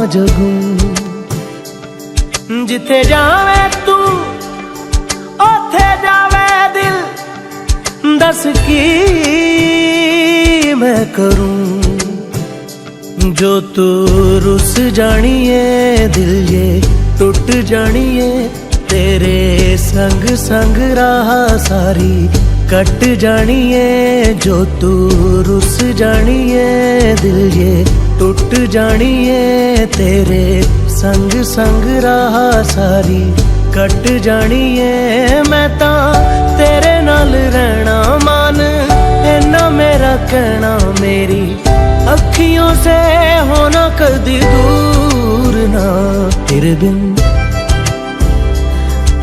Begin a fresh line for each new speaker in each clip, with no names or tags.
जगूं। जिथे जावे तू ओथे जावे दिल, दस की मैं करूं। जो तू रुस जानिए दिल ये टुट जानिए, तेरे संग संग राह सारी कट जानिए। जो तू रुस जानिए दिल ये टुट जानिए, तेरे संग संग राह सारी कट जानिए। मैं तां तेरे नाल रहना मान, इन्ना मेरा कहना, मेरी अखियों से होना कदी दूर ना। तेरे बिन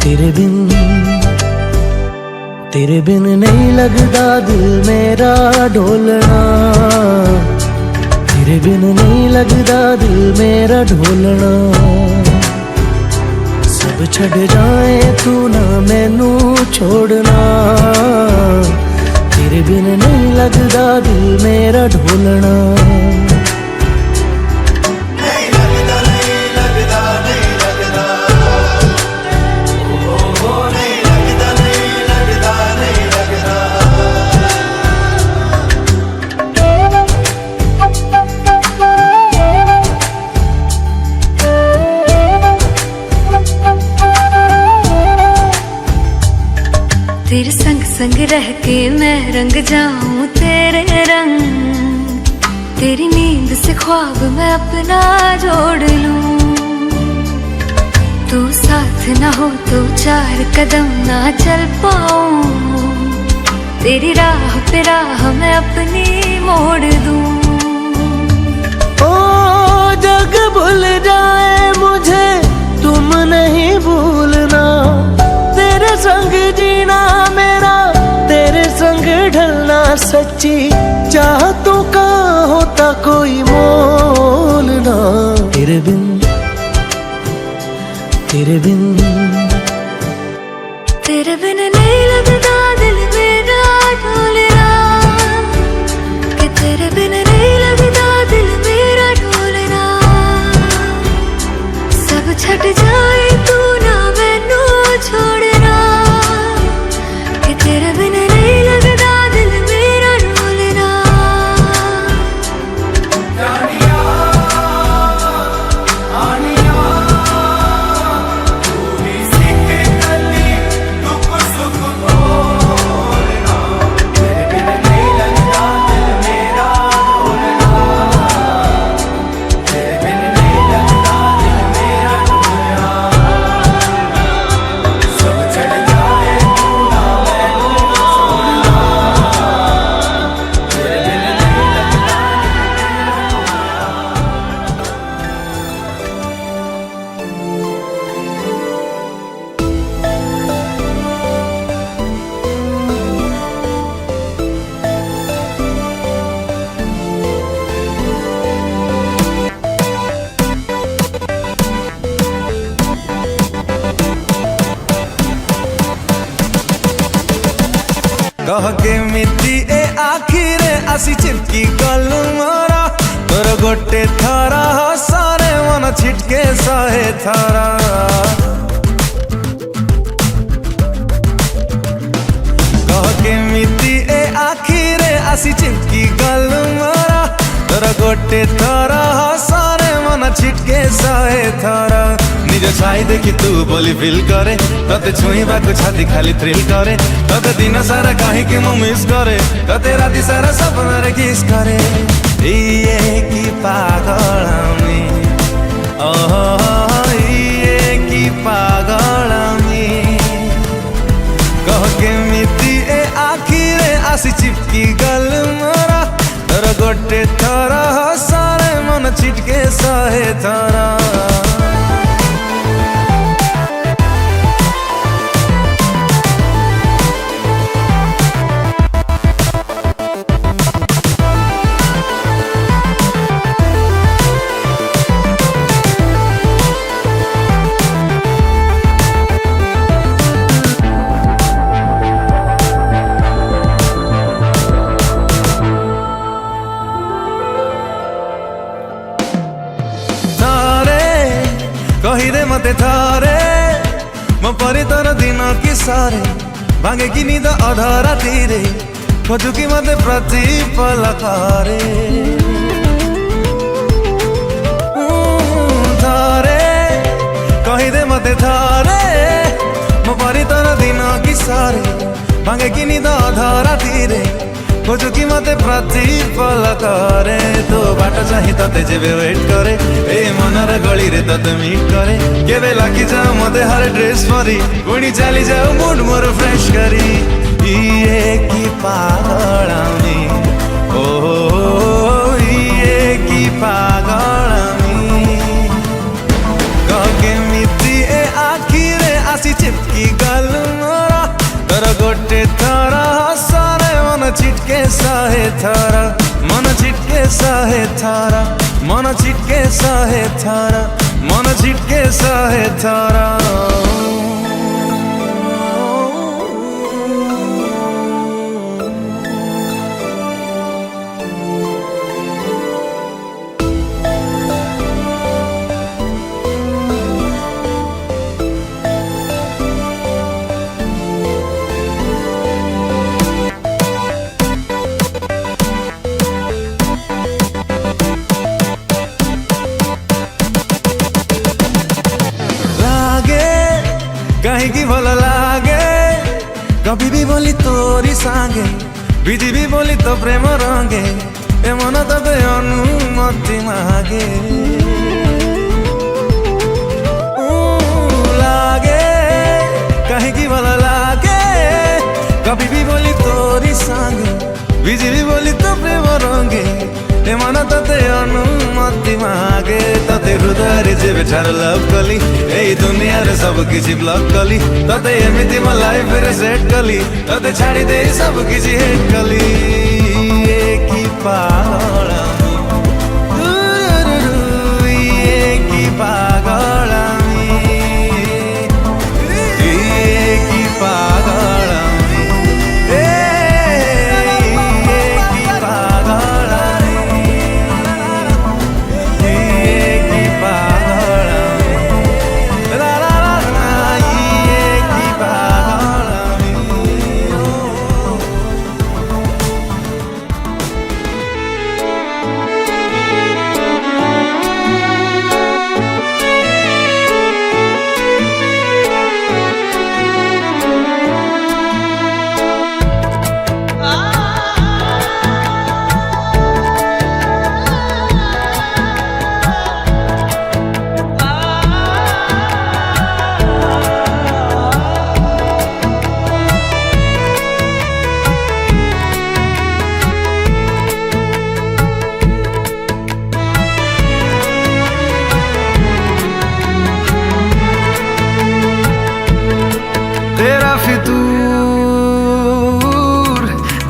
तेरे बिन तेरे बिन नहीं लगदा दिल मेरा ढोलना। तेरे बिन नहीं लगदा दिल मेरा ढोलना। सब छड़ जाए तू ना मैनू छोड़ना। तेरे बिन नहीं लगदा दिल मेरा ढोलना।
तेरे संग संग रह के मैं रंग जाऊं तेरे रंग, तेरी नींद से ख्वाब मैं अपना जोड़ लूं। तू साथ ना हो तो चार कदम ना चल पाऊं, तेरी राह पे राह मैं अपनी मोड़ दूं।
ओ जग भूल जाए मुझे तुम नहीं भूलना, तेरे संग जीना मेरा तेरे संग ढलना। सच्ची चाहतों का होता कोई मोल ना। तेरे बिन तेरे बिन
तेरे बिन नहीं लगदा दिल मेरा ढोलना, कि तेरे बिन नहीं लगदा दिल मेरा ढोलना। सब छट जाए तू ना मैनू छोड़ना, कि तेरे बिन नहीं लगदा दिल मेरा ढोलना।
कह के मिट्टी ए आखिरे आसी चिपकी गल मारा, तोर गोटे थारा सारे मन छिटके सहे थारा। कह के मिट्टी ए आखिरे आसी चिपकी गल मारा, तोर गोटे थारा सारे मन छिटके सहे थारा। निज छाई देखी तू बोली फिल करे, तते छुईबा को छाती खाली थ्रिल करे। तते दिन सारा कहीं कि मु मिस करे, तते राती सारा सपना रे किस करे। ये की पागलामी, ओह ये की पागलामी। कह के मिट्टी ए आखिरे आसी चिपकी गल मोरा, तोर गोटे थरा सारे मन छिटके सहे थारा। मते थारे म परि तर दिन कि सारे भांगे कि निद अध रातिरे खोजु कि मते प्रतिपल करे थारे कहिदे मते थारे म परि तर दिन कि सारे भांगे कि निद अध रातिरे खोजु कि मते प्रतिपल करे तो बाटो चाहिँ तते जेबे वेट करे ए मनर गली रे तते मीट करे केबे लागी जाऊ मते हर ड्रेस परी पुणी चली जाऊ मूड मोर फ्रेश करी ये की पागलामी ओ ये की पागलामी कके मिति ए आखिरे आसी चिपकी गल मोरा तर गोटे थर हसरे मन छिटके सहे थर मन छिटके सहे थर मन छिटके सहे थर मन छिटके सहे थर कहीं भल लागे कभी भी बोली तोरी सांगे विधि भी बोली तो प्रेम रंगे ए मन तबे अनुमति मागे लागे कहीं भल लागे कभी भी बोली तोरी सांगे विधि भी बोली तो प्रेम रंगे ए मन तते अनुमति मागे तते हृदय जेबे ठार लव कली ए दुनिया रे सब किछि ब्लॉक कली तते एमिति म लाइफ रे सेट कली तते छाड़ी दे सब किछि हेट कली ए की पागलामी ए की पागलामी ए की पागलामी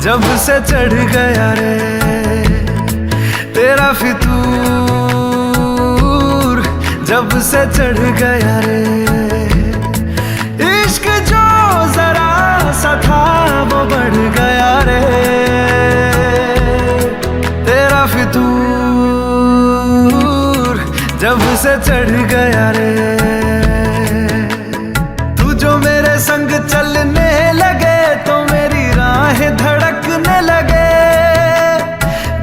जब से चढ़ गया रे तेरा फितूर जब से चढ़ गया रे इश्क जो जरा सा था वो बढ़ गया रे तेरा फितूर जब से चढ़ गया रे तू जो मेरे संग चलने लगे तो मेरी राहें धड़कने लगे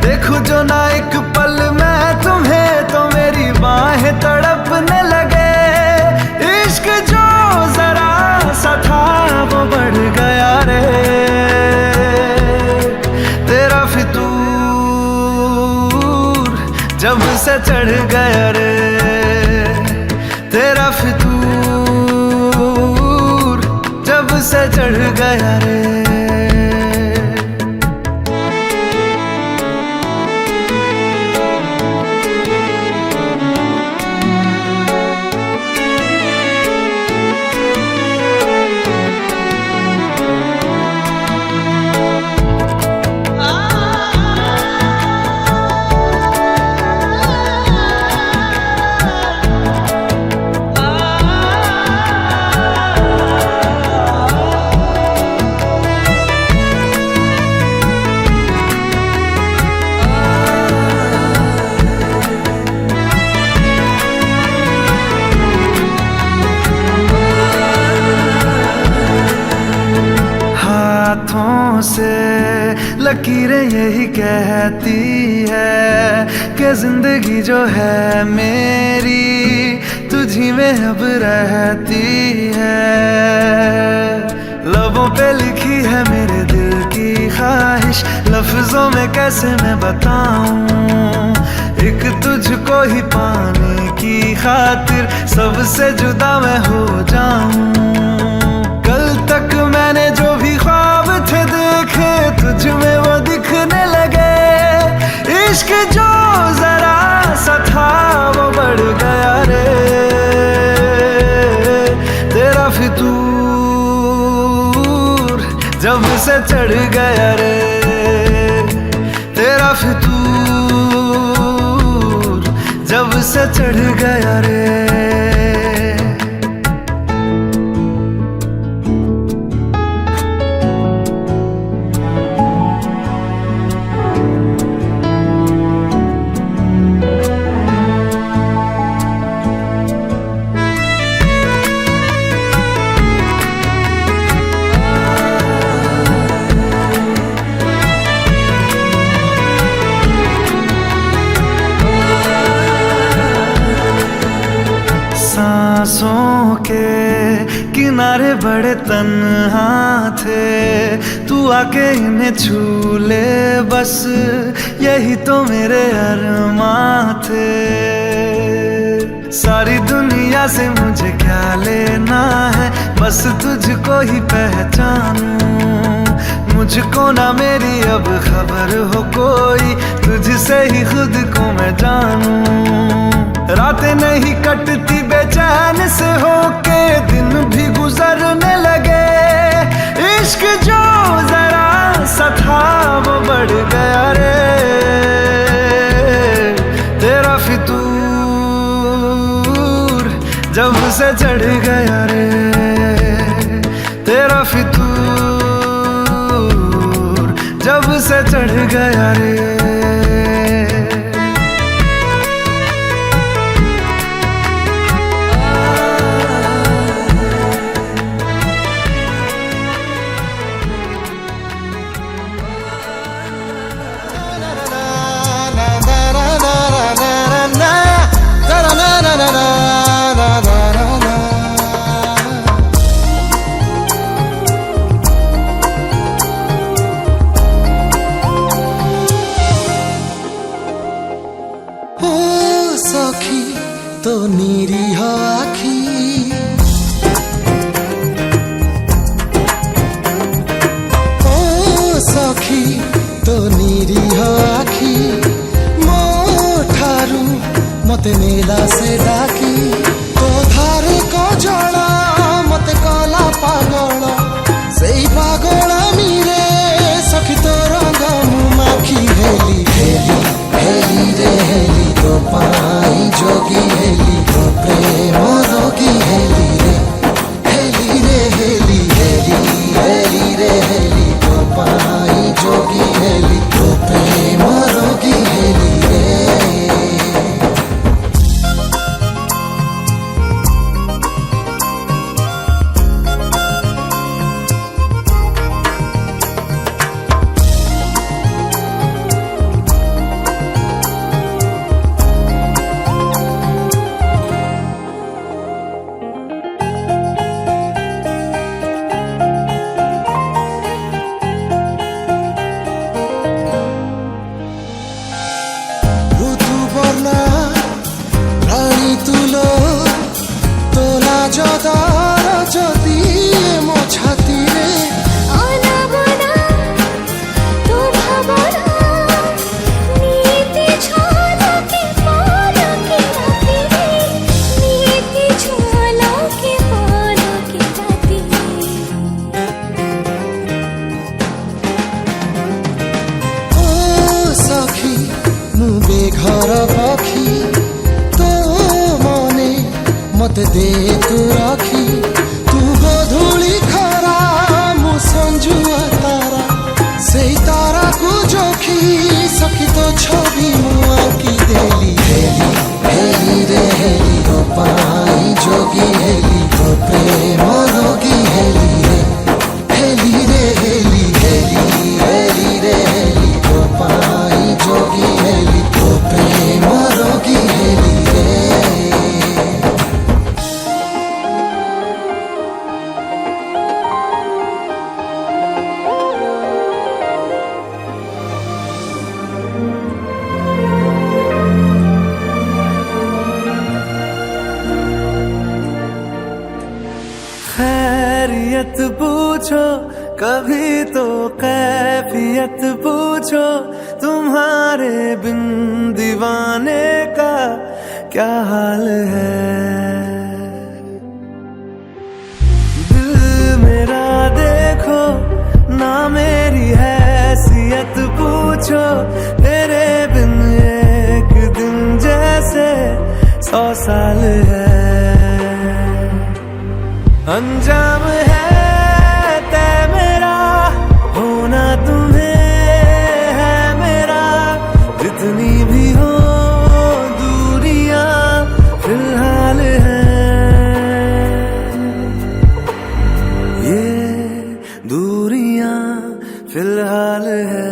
देखो जो ना एक पल मैं तुम्हें तो मेरी बाहें तड़पने लगे इश्क जो जरा सा था वो बढ़ गया रे तेरा फितूर जब से चढ़ गया रे तेरा फितूर जब से चढ़ गया रे
लकीरें यही कहती है कि जिंदगी जो है मेरी तुझी में अब रहती है। लबों पे लिखी है मेरे दिल की ख्वाहिश, लफ्जों में कैसे मैं बताऊं, एक तुझको ही पाने की खातिर सबसे जुदा मैं हो जाऊं। कल तक मैंने जो भी ख्वाब थे देखे तुझ में वो दिखने लगे, इश्क जो जरा सा था वो बढ़ गया रे, तेरा फितूर जब से चढ़ गया रे, तेरा फितूर जब से चढ़ गया रे। सांसों के किनारे बड़े तन्हा थे, तू आके इन्हें छू ले बस यही तो मेरे अरमां थे। सारी दुनिया से मुझे क्या लेना है, बस तुझको ही पहचानूं, मुझको ना मेरी अब खबर हो कोई, तुझसे ही खुद को मैं जानूं। रातें नहीं कटती बेचैन से होके, दिन भी गुजरने लगे, इश्क जो जरा सा था वो बढ़ गया रे, तेरा फितूर जब से चढ़ गया रे, तेरा फितूर जब से चढ़ गया रे।
सखी तो निरीह आखी, ओ सखी तो निरीह आखी, मो ठारू मते नेला से डाकी, तो धारे को जड़ा मते कला पागल, सेई पागल मीरे सखी तो रंग मुमाखी, हेली हेली हेली रे हेली तो पाई जोगी, हेली तो प्रेम रोगी, हेली रे हेली रे हेली हेली हेली रे हेली तो पाई जोगी, हेली तो प्रेम रोगी, हेली रे। रानी तुलो तोला जदार जदी मो छाती रे,
आना बना तो भावना नीति छोला के पाला के राती रे, नीति छोला के पाला के राती रे।
ओ सखी मु बेघर पखी, तो मने मत दे तू राखी, तू गोधूली खरा मु संजुआ तारा, से तारा को जोखी सखी तो छवि मु आकी देली, हेली हेली रे हेली तो पाई जोगी, हेली तो प्रेम रोगी, हेली रे हेली रे हेली हेली हेली रे।
पूछो, कभी तो कैफियत पूछो, तुम्हारे बिन दीवाने का क्या हाल है। दिल मेरा देखो ना, मेरी हैसियत पूछो, तेरे बिन एक दिन जैसे 100 साल है। अंजाम है तय मेरा, होना तुम्हें है मेरा, जितनी भी हो दूरियां फिलहाल है। ये दूरियां फिलहाल है।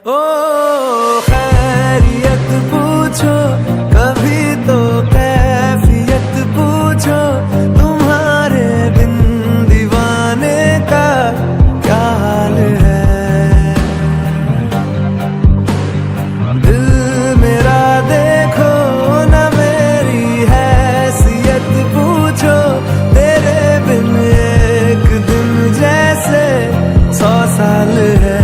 ओ खैरियत पूछो, कभी तो कैफियत पूछो, तुम्हारे बिन दीवाने का क्या हाल है। दिल मेरा देखो ना, मेरी हैसियत पूछो, तेरे बिन एक दिन जैसे 100 साल है।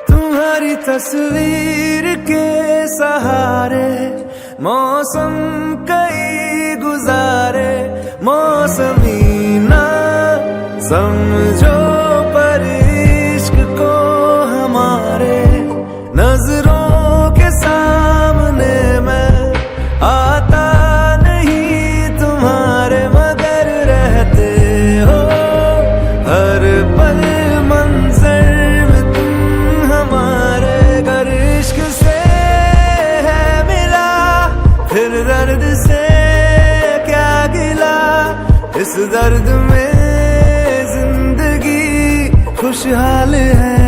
तुम्हारी तस्वीर के सहारे मौसम कई गुजारे, मौसमी ना समझो पर इश्क को हमारे, नजरों के सामने मैं आता नहीं तुम्हारे, मगर रहते हो हर पल मंजर में तुम हमारे। गर इश्क से है मिला, फिर दर्द से क्या गिला, इस दर्द में जिंदगी खुशहाल है।